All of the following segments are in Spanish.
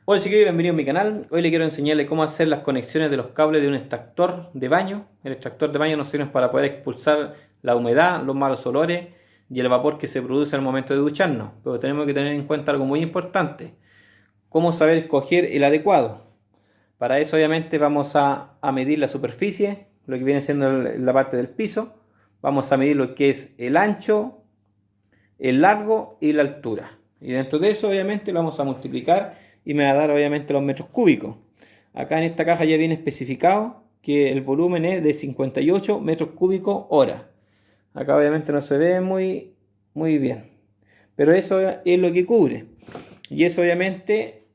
Hola chiquillos, bienvenidos a mi canal. Hoy les quiero enseñarles cómo hacer las conexiones de los cables de un extractor de baño. El extractor de baño nos sirve para poder expulsar la humedad, los malos olores y el vapor que se produce al momento de ducharnos. Pero tenemos que tener en cuenta algo muy importante: cómo saber escoger el adecuado. Para eso obviamente vamos a medir la superficie, lo que viene siendo la parte del piso. Vamos a medir lo que es el ancho, el largo y la altura. Y dentro de eso obviamente lo vamos a multiplicar y me va a dar obviamente los metros cúbicos. Acá en esta caja ya viene especificado que el volumen es de 58 metros cúbicos hora. Acá obviamente no se ve muy bien, pero eso es lo que cubre. Y eso obviamente,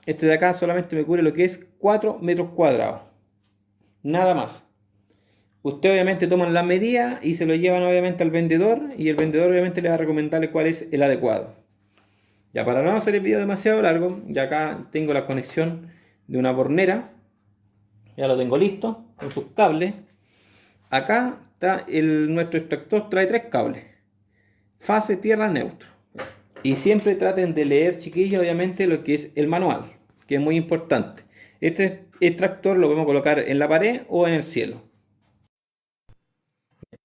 este de acá solamente me cubre lo que es 4 metros cuadrados, nada más. Usted obviamente toman las medidas y se lo llevan obviamente al vendedor, y el vendedor obviamente le va a recomendarle cuál es el adecuado. Ya, para no hacer el video demasiado largo, ya acá tengo la conexión de una bornera. Ya lo tengo listo con sus cables. Acá está nuestro extractor, trae 3 cables: fase, tierra, neutro. Y siempre traten de leer, chiquillos, obviamente lo que es el manual, que es muy importante. Este extractor lo podemos colocar en la pared o en el cielo.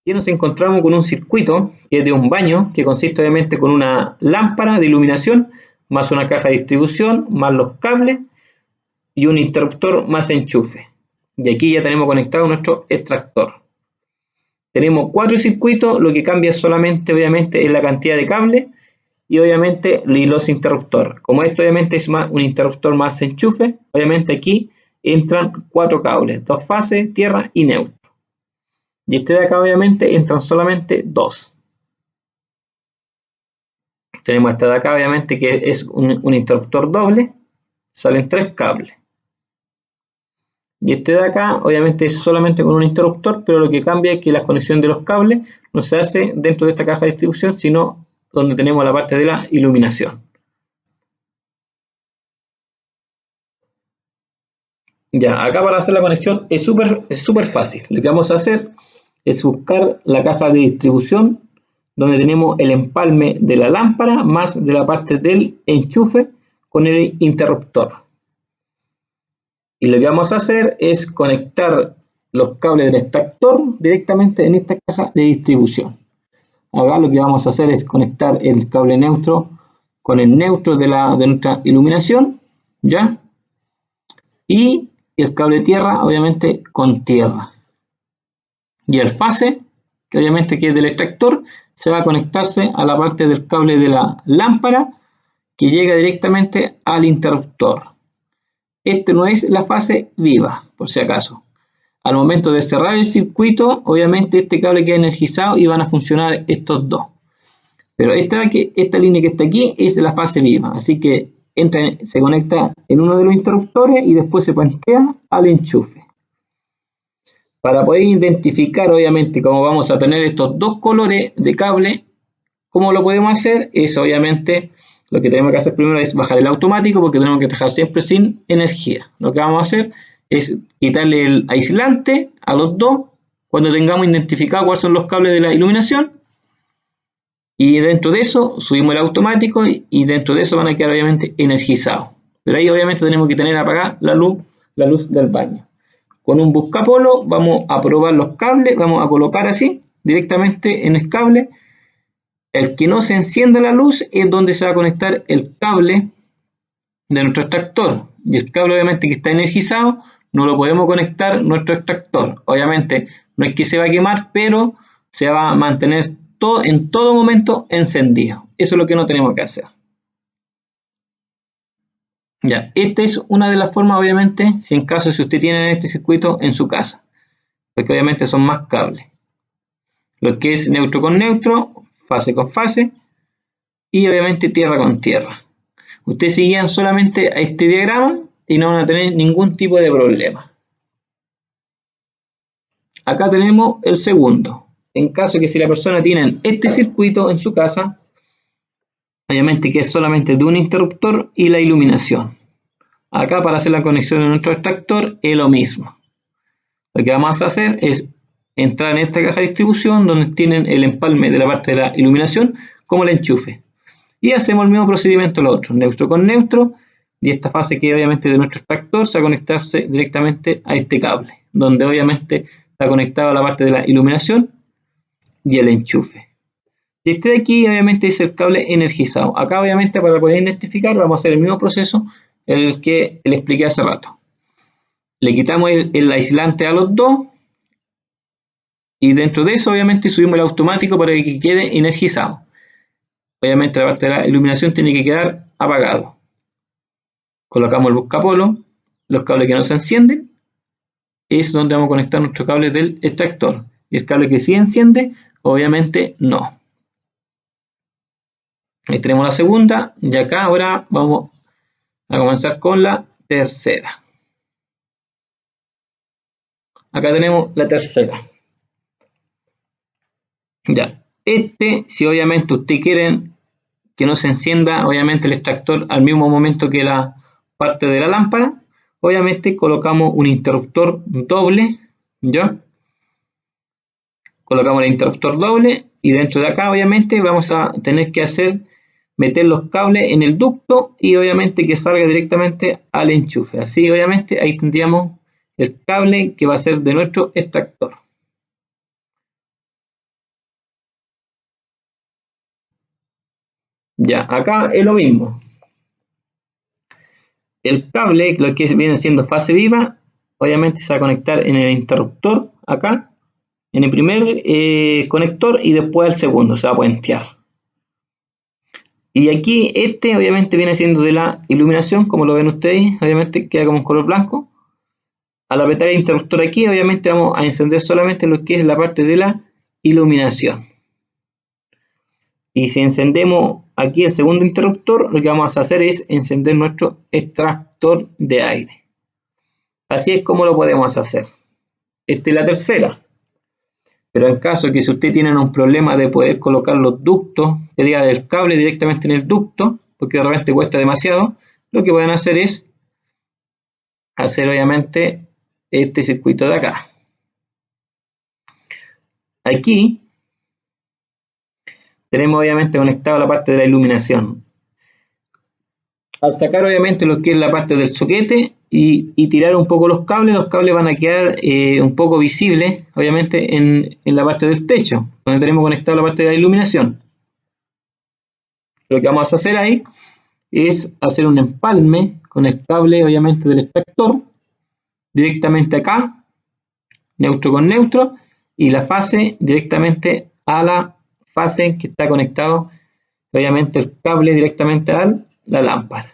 Aquí nos encontramos con un circuito que es de un baño, que consiste obviamente con una lámpara de iluminación, más una caja de distribución, más los cables y un interruptor más enchufe. Y aquí ya tenemos conectado nuestro extractor. Tenemos 4 circuitos, lo que cambia solamente obviamente es la cantidad de cables y obviamente los interruptores. Como esto obviamente es un interruptor más enchufe, obviamente aquí entran 4 cables, 2 fases, tierra y neutro. Y este de acá obviamente entran solamente 2. Tenemos este de acá obviamente que es un interruptor doble, salen 3 cables. Y este de acá obviamente es solamente con un interruptor, pero lo que cambia es que la conexión de los cables no se hace dentro de esta caja de distribución, sino donde tenemos la parte de la iluminación. Ya, acá para hacer la conexión es súper fácil. Lo que vamos a hacer es buscar la caja de distribución donde tenemos el empalme de la lámpara más de la parte del enchufe con el interruptor. Y lo que vamos a hacer es conectar los cables del extractor directamente en esta caja de distribución. Acá lo que vamos a hacer es conectar el cable neutro con el neutro de nuestra iluminación, ¿ya? Y el cable tierra obviamente con tierra. Y el fase, que obviamente que es del extractor, se va a conectarse a la parte del cable de la lámpara que llega directamente al interruptor. Este no es la fase viva, por si acaso. Al momento de cerrar el circuito, obviamente este cable queda energizado y van a funcionar estos dos. Pero esta línea que está aquí es la fase viva, así que se conecta en uno de los interruptores y después se puentea al enchufe. Para poder identificar obviamente cómo vamos a tener estos dos colores de cable, ¿cómo lo podemos hacer? Es obviamente lo que tenemos que hacer primero es bajar el automático, porque tenemos que dejar siempre sin energía. Lo que vamos a hacer es quitarle el aislante a los dos cuando tengamos identificado cuáles son los cables de la iluminación, y dentro de eso subimos el automático y dentro de eso van a quedar obviamente energizados. Pero ahí obviamente tenemos que tener apagada la luz del baño. Con un buscapolo vamos a probar los cables, vamos a colocar así directamente en el cable. El que no se encienda la luz es donde se va a conectar el cable de nuestro extractor, y el cable obviamente que está energizado no lo podemos conectar nuestro extractor. Obviamente no es que se va a quemar, pero se va a mantener en todo momento encendido. Eso es lo que no tenemos que hacer. Ya, esta es una de las formas, obviamente, si usted tiene este circuito en su casa, porque obviamente son más cables. Lo que es neutro con neutro, fase con fase, y obviamente tierra con tierra. Ustedes seguían solamente a este diagrama y no van a tener ningún tipo de problema. Acá tenemos el segundo. En caso que si la persona tiene este circuito en su casa, obviamente que es solamente de un interruptor y la iluminación. Acá para hacer la conexión de nuestro extractor es lo mismo. Lo que vamos a hacer es entrar en esta caja de distribución donde tienen el empalme de la parte de la iluminación como el enchufe. Y hacemos el mismo procedimiento lo otro, neutro con neutro, y esta fase que obviamente de nuestro extractor se va a conectarse directamente a este cable, donde obviamente está conectado a la parte de la iluminación y el enchufe. Y este de aquí obviamente es el cable energizado. Acá obviamente para poder identificar vamos a hacer el mismo proceso el que le expliqué hace rato. Le quitamos el aislante a los dos y dentro de eso obviamente subimos el automático para que quede energizado. Obviamente la parte de la iluminación tiene que quedar apagado. Colocamos el buscapolo, los cables que no se encienden es donde vamos a conectar nuestros cables del extractor. Y el cable que sí enciende, obviamente no. Ahí tenemos la segunda y acá ahora vamos a comenzar con la tercera. Acá tenemos la tercera. Ya, si obviamente usted quiere que no se encienda obviamente el extractor al mismo momento que la parte de la lámpara, obviamente colocamos un interruptor doble, ¿ya? Colocamos el interruptor doble y dentro de acá obviamente vamos a tener que meter los cables en el ducto y obviamente que salga directamente al enchufe. Así obviamente ahí tendríamos el cable que va a ser de nuestro extractor. Ya, acá es lo mismo. El cable, lo que viene siendo fase viva, obviamente se va a conectar en el interruptor acá, en el primer conector y después al segundo, se va a puentear. Y aquí obviamente viene siendo de la iluminación, como lo ven ustedes, obviamente queda como un color blanco. Al apretar el interruptor aquí, obviamente vamos a encender solamente lo que es la parte de la iluminación. Y si encendemos aquí el segundo interruptor, lo que vamos a hacer es encender nuestro extractor de aire. Así es como lo podemos hacer. Esta es la tercera. Pero en caso que si usted tiene un problema de poder colocar los ductos, sería el cable directamente en el ducto, porque de repente cuesta demasiado, lo que pueden hacer es hacer obviamente este circuito de acá. Aquí tenemos obviamente conectado la parte de la iluminación. Al sacar obviamente lo que es la parte del soquete y tirar un poco los cables van a quedar un poco visibles obviamente en la parte del techo, donde tenemos conectado la parte de la iluminación. Lo que vamos a hacer ahí es hacer un empalme con el cable obviamente del extractor directamente acá, neutro con neutro, y la fase directamente a la fase que está conectado obviamente el cable directamente a la lámpara.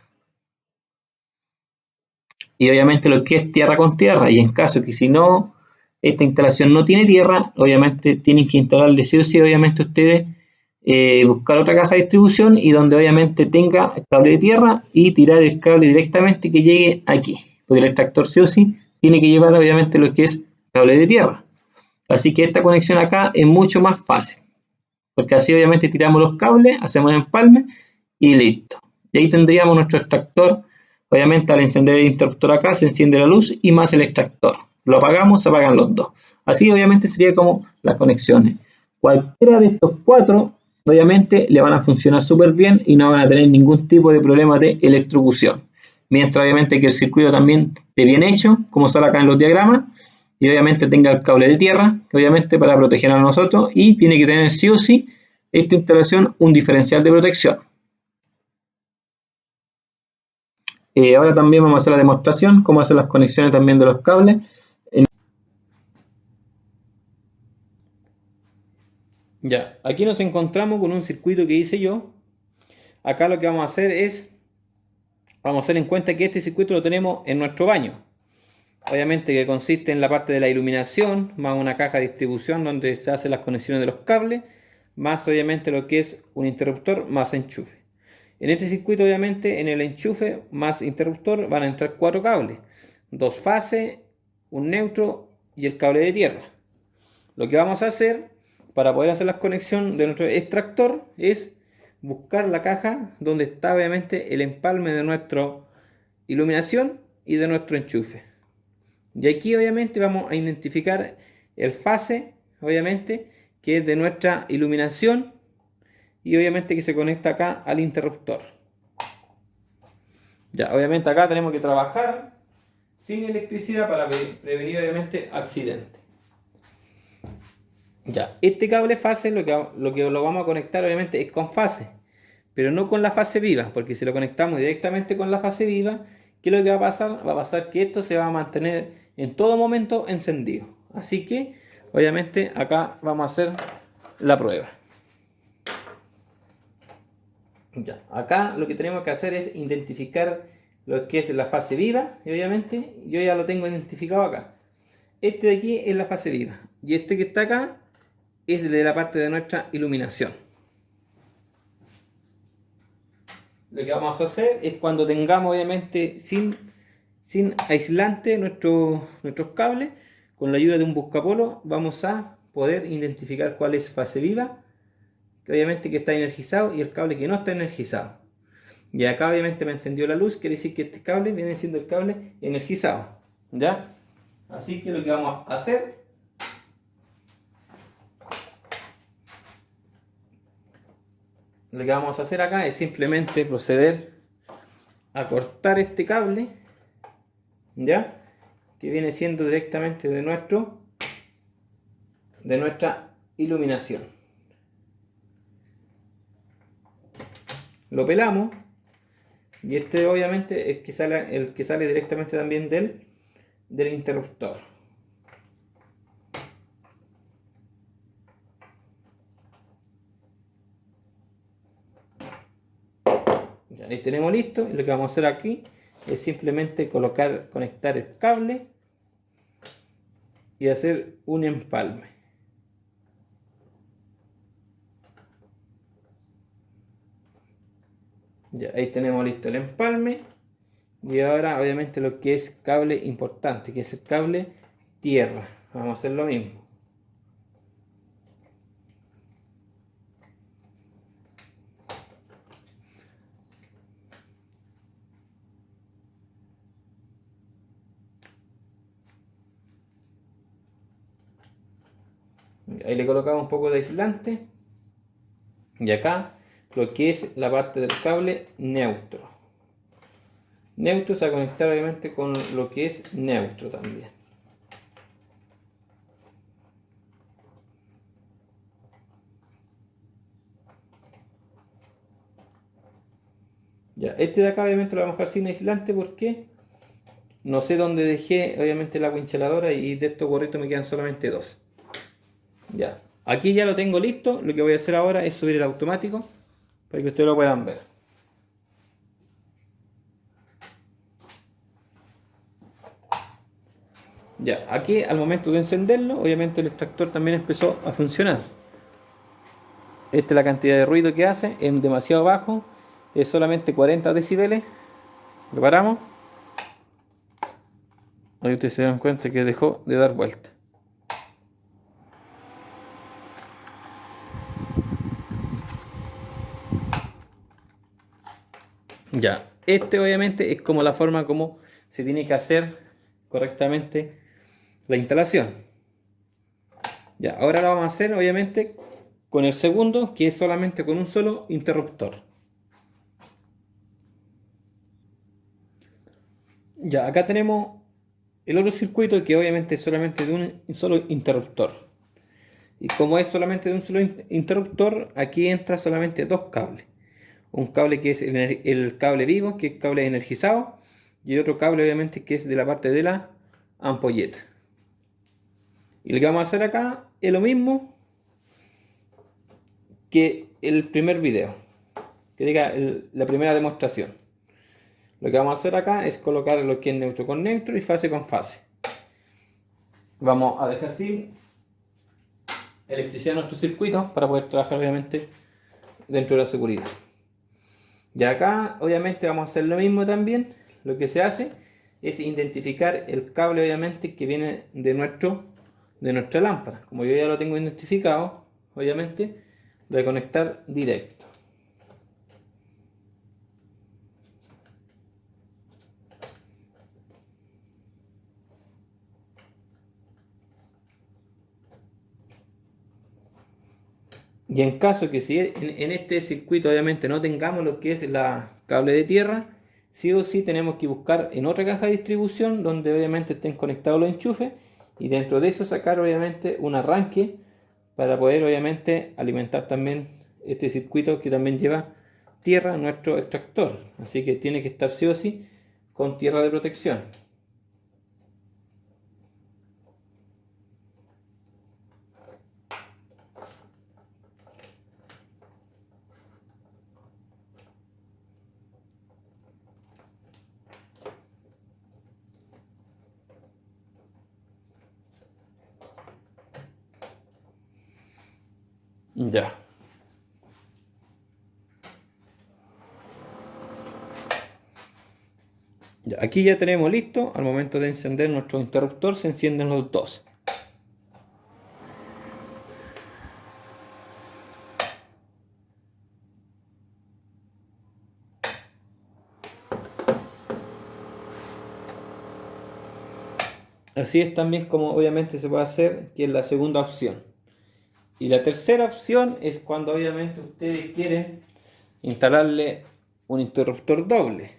Y obviamente lo que es tierra con tierra, y en caso que si no, esta instalación no tiene tierra, obviamente tienen que instalarle sí o sí, obviamente ustedes buscar otra caja de distribución y donde obviamente tenga el cable de tierra y tirar el cable directamente que llegue aquí, porque el extractor sí o sí tiene que llevar obviamente lo que es cable de tierra. Así que esta conexión acá es mucho más fácil, porque así obviamente tiramos los cables, hacemos el empalme y listo. Y ahí tendríamos nuestro extractor. Obviamente al encender el interruptor acá se enciende la luz y más el extractor. Lo apagamos, se apagan los dos. Así obviamente sería como las conexiones. Cualquiera de estos cuatro obviamente le van a funcionar súper bien y no van a tener ningún tipo de problema de electrocución. Mientras obviamente que el circuito también esté bien hecho, como sale acá en los diagramas, y obviamente tenga el cable de tierra, obviamente para proteger a nosotros, y tiene que tener sí o sí esta instalación un diferencial de protección. Ahora también vamos a hacer la demostración, cómo hacer las conexiones también de los cables. Ya, aquí nos encontramos con un circuito que hice yo. Acá lo que vamos a hacer es, vamos a hacer en cuenta que este circuito lo tenemos en nuestro baño. Obviamente que consiste en la parte de la iluminación, más una caja de distribución donde se hacen las conexiones de los cables, más obviamente lo que es un interruptor más enchufe. En este circuito obviamente en el enchufe más interruptor van a entrar 4 cables, 2 fases, un neutro y el cable de tierra. Lo que vamos a hacer para poder hacer la conexión de nuestro extractor es buscar la caja donde está obviamente el empalme de nuestra iluminación y de nuestro enchufe. Y aquí obviamente vamos a identificar el fase, obviamente, que es de nuestra iluminación y obviamente que se conecta acá al interruptor. Ya, obviamente acá tenemos que trabajar sin electricidad para prevenir obviamente accidentes. Ya, este cable fase lo que lo vamos a conectar obviamente es con fase, pero no con la fase viva, porque si lo conectamos directamente con la fase viva, ¿qué es lo que va a pasar? Va a pasar que esto se va a mantener en todo momento encendido. Así que, obviamente, acá vamos a hacer la prueba. Ya, acá lo que tenemos que hacer es identificar lo que es la fase viva, y obviamente yo ya lo tengo identificado acá. Este de aquí es la fase viva, y este que está acá es de la parte de nuestra iluminación. Lo que vamos a hacer es cuando tengamos obviamente sin aislante nuestros cables, con la ayuda de un buscapolo vamos a poder identificar cuál es fase viva, que obviamente que está energizado, y el cable que no está energizado. Y acá obviamente me encendió la luz, quiere decir que este cable viene siendo el cable energizado. ¿Ya? Así que lo que vamos a hacer, acá es simplemente proceder a cortar este cable, ¿ya? Que viene siendo directamente de nuestra iluminación. Lo pelamos, y este obviamente es el que sale directamente también del interruptor. Ya, ahí tenemos listo, y lo que vamos a hacer aquí es simplemente conectar el cable y hacer un empalme. Ya, ahí tenemos listo el empalme, y ahora obviamente lo que es cable importante, que es el cable tierra, vamos a hacer lo mismo. Ahí le colocamos un poco de aislante, y acá lo que es la parte del cable neutro. Neutro se va a conectar obviamente con lo que es neutro también. Ya, este de acá obviamente lo vamos a dejar sin aislante porque no sé dónde dejé obviamente la wincheladora, y de estos gorritos me quedan solamente dos. Ya, aquí ya lo tengo listo. Lo que voy a hacer ahora es subir el automático para que ustedes lo puedan ver. Ya, aquí al momento de encenderlo, obviamente el extractor también empezó a funcionar. Esta es la cantidad de ruido que hace, es demasiado bajo, es solamente 40 decibeles. Lo paramos. Ahí ustedes se dan cuenta que dejó de dar vuelta. Ya, este obviamente es como la forma como se tiene que hacer correctamente la instalación. Ya, ahora lo vamos a hacer obviamente con el segundo, que es solamente con un solo interruptor. Ya, acá tenemos el otro circuito, que obviamente es solamente de un solo interruptor. Y como es solamente de un solo interruptor, aquí entra solamente dos cables. Un cable que es el cable vivo, que es cable energizado, y otro cable obviamente que es de la parte de la ampolleta. Y lo que vamos a hacer acá es lo mismo que el primer video, que diga la primera demostración. Lo que vamos a hacer acá es colocar lo que es neutro con neutro y fase con fase. Vamos a dejar sin electricidad nuestro circuito para poder trabajar obviamente dentro de la seguridad. Y acá obviamente vamos a hacer lo mismo también. Lo que se hace es identificar el cable obviamente que viene de nuestra lámpara. Como yo ya lo tengo identificado, obviamente lo voy a conectar directo. Y en caso que si en este circuito obviamente no tengamos lo que es la cable de tierra, sí o sí tenemos que buscar en otra caja de distribución donde obviamente estén conectados los enchufes y dentro de eso sacar obviamente un arranque para poder obviamente alimentar también este circuito que también lleva tierra a nuestro extractor. Así que tiene que estar sí o sí con tierra de protección. Ya. Aquí ya tenemos listo. Al momento de encender nuestro interruptor se encienden los dos. Así es también como obviamente se puede hacer, que es la segunda opción. Y la tercera opción es cuando obviamente ustedes quieren instalarle un interruptor doble.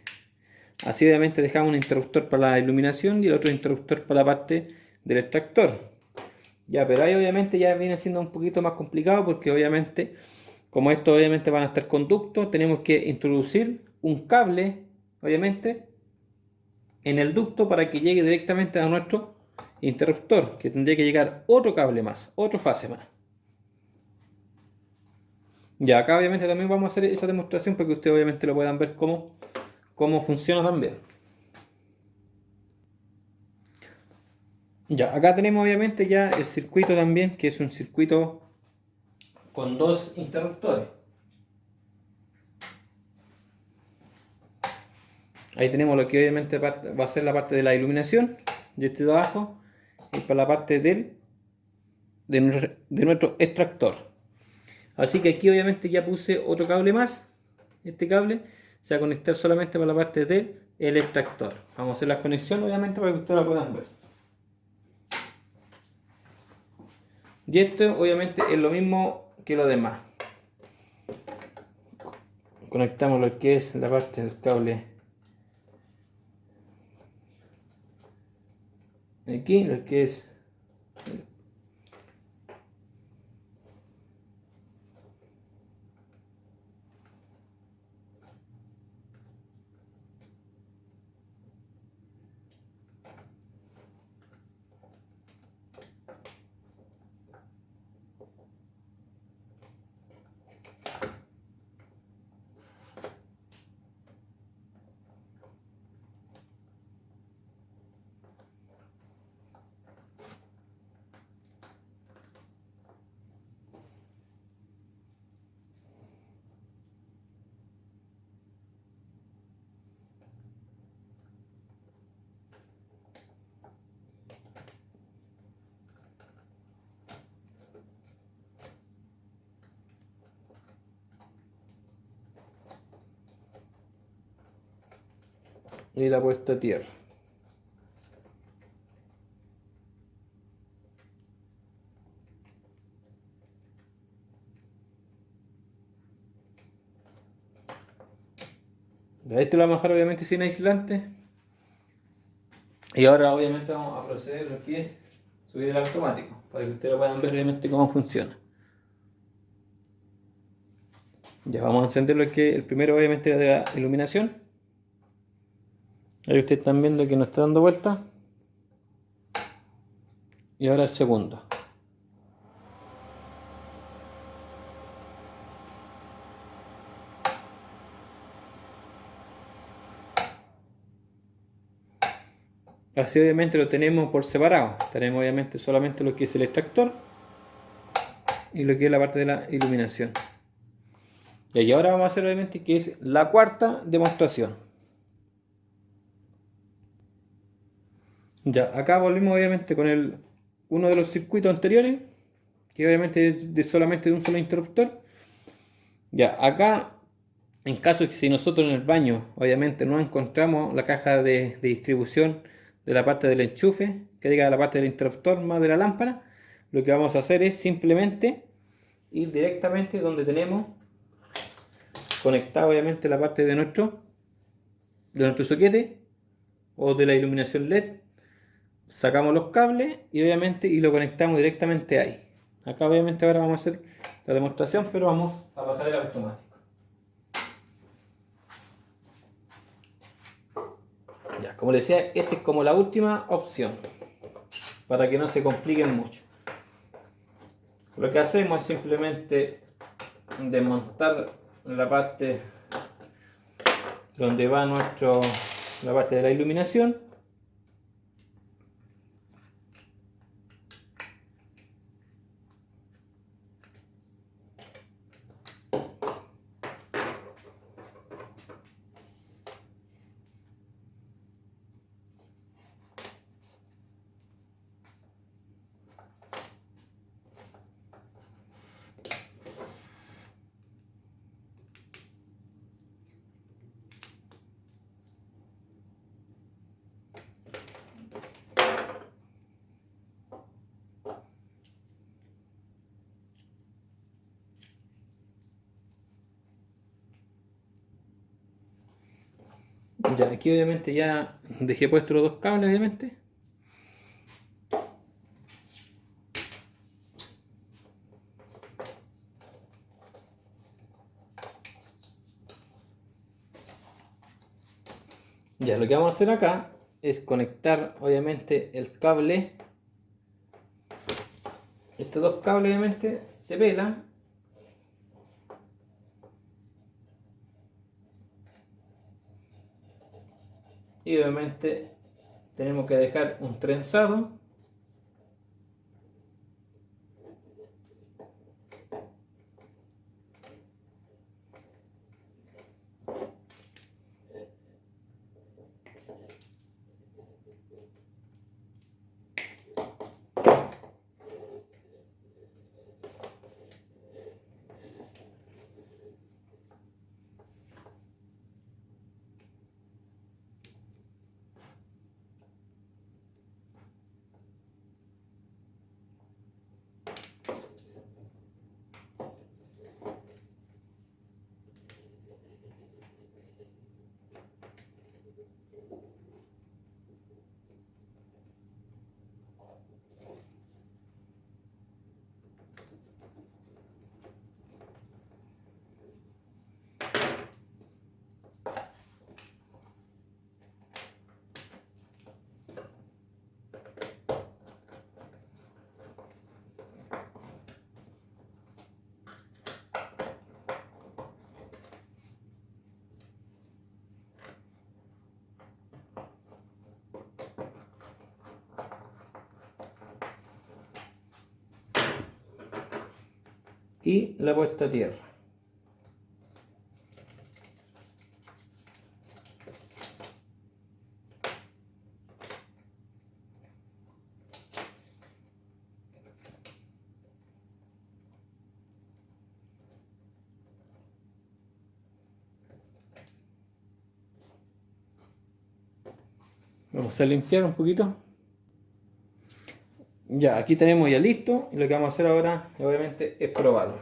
Así obviamente dejamos un interruptor para la iluminación y el otro interruptor para la parte del extractor. Ya, pero ahí obviamente ya viene siendo un poquito más complicado porque obviamente, como esto obviamente van a estar conductos, tenemos que introducir un cable, obviamente, en el ducto para que llegue directamente a nuestro interruptor, que tendría que llegar otro cable más, otro fase más. Ya, acá obviamente también vamos a hacer esa demostración para que ustedes obviamente lo puedan ver cómo funciona también. Ya, acá tenemos obviamente ya el circuito también, que es un circuito con dos interruptores. Ahí tenemos lo que obviamente va a ser la parte de la iluminación, y este de abajo, y para la parte de nuestro extractor. Así que aquí obviamente ya puse otro cable más. Este cable se va a conectar solamente para la parte del extractor. Vamos a hacer la conexión obviamente para que ustedes la puedan ver. Y esto obviamente es lo mismo que lo demás. Conectamos lo que es la parte del cable aquí, lo que es y la puesta a tierra. Este lo vamos a dejar obviamente sin aislante. Y ahora obviamente vamos a proceder a lo que es subir el automático, para que ustedes puedan ver obviamente cómo funciona. Ya vamos a encender lo que el primero obviamente de la iluminación. Ahí ustedes están viendo que nos está dando vuelta. Y ahora el segundo. Así obviamente lo tenemos por separado. Tenemos obviamente solamente lo que es el extractor y lo que es la parte de la iluminación. Y ahora vamos a hacer obviamente que es la cuarta demostración. Ya, acá volvimos obviamente con uno de los circuitos anteriores, que obviamente es solamente de un solo interruptor. Ya, acá, en caso de que si nosotros en el baño obviamente no encontramos la caja de distribución de la parte del enchufe, que diga la parte del interruptor más de la lámpara, lo que vamos a hacer es simplemente ir directamente donde tenemos conectada obviamente la parte de nuestro de nuestro soquete o de la iluminación LED, sacamos los cables y obviamente lo conectamos directamente ahí. Acá obviamente ahora vamos a hacer la demostración, pero vamos a bajar el automático. Ya, como les decía, esta es como la última opción para que no se compliquen mucho. Lo que hacemos es simplemente desmontar la parte donde va la parte de la iluminación. Ya, aquí obviamente ya dejé puestos los dos cables, obviamente. Ya, lo que vamos a hacer acá es conectar obviamente el cable. Estos dos cables obviamente se pelan. Y obviamente tenemos que dejar un trenzado. Y la puesta a tierra. Vamos a limpiar un poquito. Ya, aquí tenemos ya listo. Y lo que vamos a hacer ahora, obviamente, es probarlo.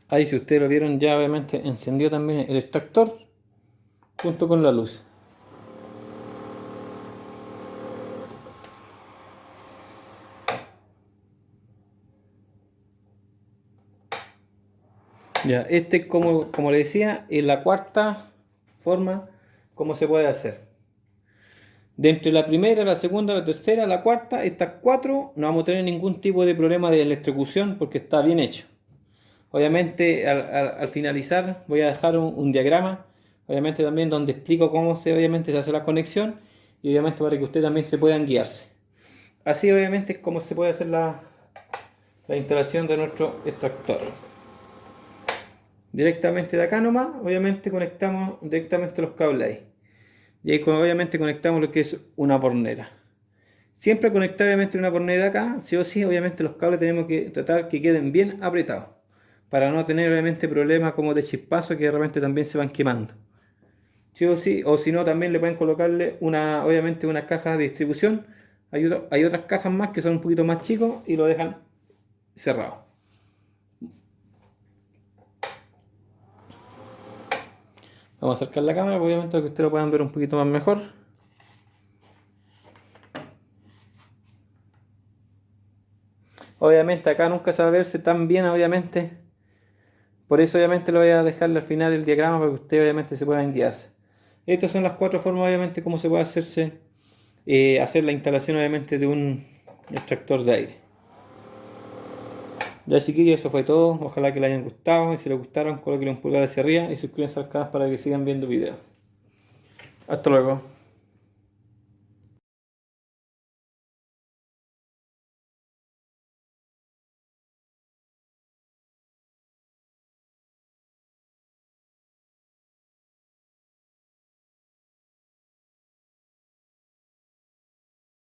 Ahí, si ustedes lo vieron, ya obviamente encendió también el extractor junto con la luz. Ya, este, como le decía, es la cuarta forma como se puede hacer. Dentro de la primera, la segunda, la tercera, la cuarta, estas cuatro no vamos a tener ningún tipo de problema de electrocución porque está bien hecho. Obviamente al finalizar voy a dejar un diagrama, obviamente también donde explico cómo obviamente se hace la conexión y obviamente para que ustedes también se puedan guiarse. Así obviamente es como se puede hacer la instalación de nuestro extractor. Directamente de acá nomás, obviamente conectamos directamente los cables ahí. Y ahí obviamente conectamos lo que es una bornera. Siempre conectar obviamente una bornera acá, sí o sí, obviamente los cables tenemos que tratar que queden bien apretados. Para no tener obviamente problemas como de chispazo que de repente también se van quemando. Sí o sí, o si no también le pueden colocarle obviamente una caja de distribución Hay otras cajas más que son un poquito más chicos y lo dejan cerrado. Vamos a acercar la cámara, obviamente para que ustedes lo puedan ver un poquito más mejor. Obviamente acá nunca se va a verse tan bien, obviamente. Por eso obviamente lo voy a dejar al final el diagrama para que ustedes obviamente se puedan guiarse. Estas son las 4 formas obviamente cómo se puede hacer la instalación obviamente de un extractor de aire. Ya chiquillos, eso fue todo. Ojalá que les hayan gustado y si les gustaron, coloquen un pulgar hacia arriba y suscríbanse al canal para que sigan viendo videos. Hasta luego.